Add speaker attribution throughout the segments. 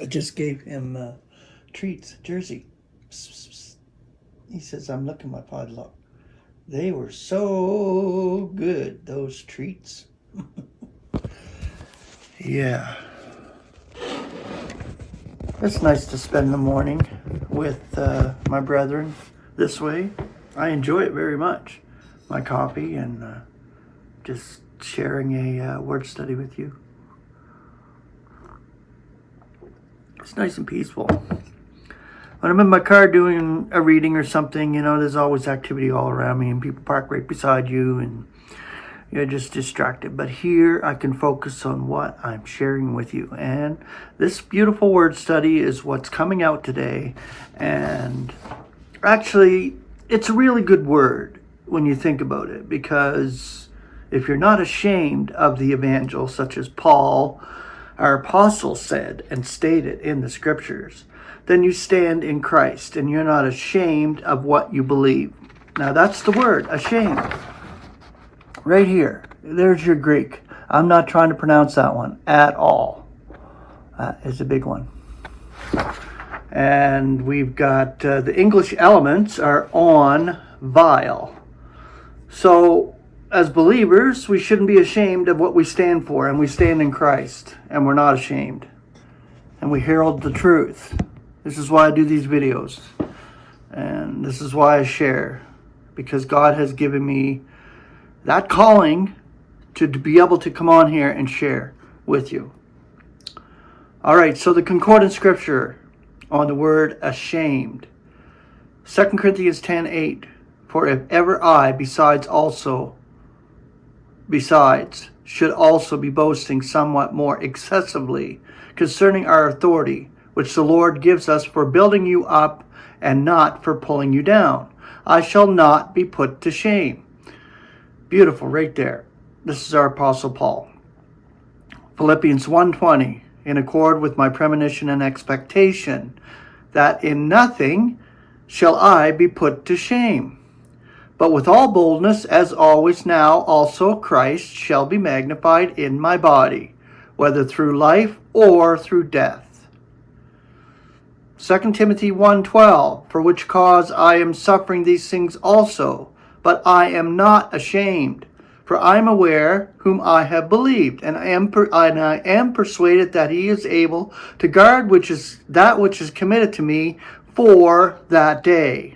Speaker 1: I just gave him treats, Jersey. Psst, psst, psst. He says, I'm looking my padlock. They were so good, those treats. Yeah. It's nice to spend the morning with my brethren this way. I enjoy it very much. My coffee and just sharing a word study with you. It's nice and peaceful. When I'm in my car doing a reading or something, there's always activity all around me and people park right beside you and you're just distracted. But here I can focus on what I'm sharing with you. And this beautiful word study is what's coming out today. And actually, it's a really good word when you think about it, because if you're not ashamed of the evangel, such as Paul, our apostle, said and stated in the scriptures, then you stand in Christ and you're not ashamed of what you believe. Now that's the word, ashamed. Right here. There's your Greek. I'm not trying to pronounce that one at all. That is a big one. And we've got the English elements are on vile. So as believers, we shouldn't be ashamed of what we stand for, and we stand in Christ, and we're not ashamed. And we herald the truth. This is why I do these videos. And this is why I share. Because God has given me that calling to be able to come on here and share with you. All right, so the concordant scripture on the word ashamed. 2 Corinthians 10:8. For if ever I, besides, should also be boasting somewhat more excessively concerning our authority, which the Lord gives us for building you up and not for pulling you down, I shall not be put to shame. Beautiful, right there. This is our Apostle Paul. Philippians 1:20, in accord with my premonition and expectation, that in nothing shall I be put to shame, but with all boldness, as always now, also Christ shall be magnified in my body, whether through life or through death. 2 Timothy 1:12, for which cause I am suffering these things also, but I am not ashamed, for I am aware whom I have believed, and I am persuaded that he is able to guard that which is committed to me for that day.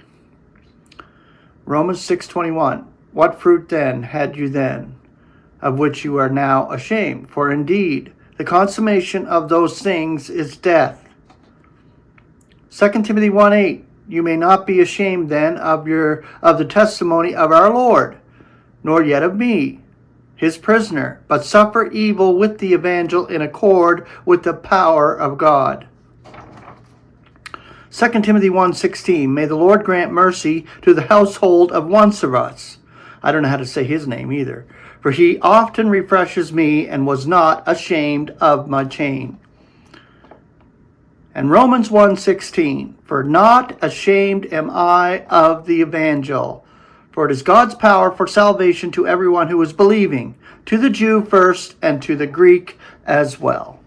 Speaker 1: Romans 6:21, what fruit then had you then, of which you are now ashamed? For indeed, the consummation of those things is death. 2 Timothy 1:8, you may not be ashamed then of the testimony of our Lord, nor yet of me, his prisoner, but suffer evil with the evangel in accord with the power of God. 2 Timothy 1:16, may the Lord grant mercy to the household of once of us. I don't know how to say his name either. For he often refreshes me and was not ashamed of my chain. And Romans 1:16, for not ashamed am I of the evangel, for it is God's power for salvation to everyone who is believing, to the Jew first and to the Greek as well.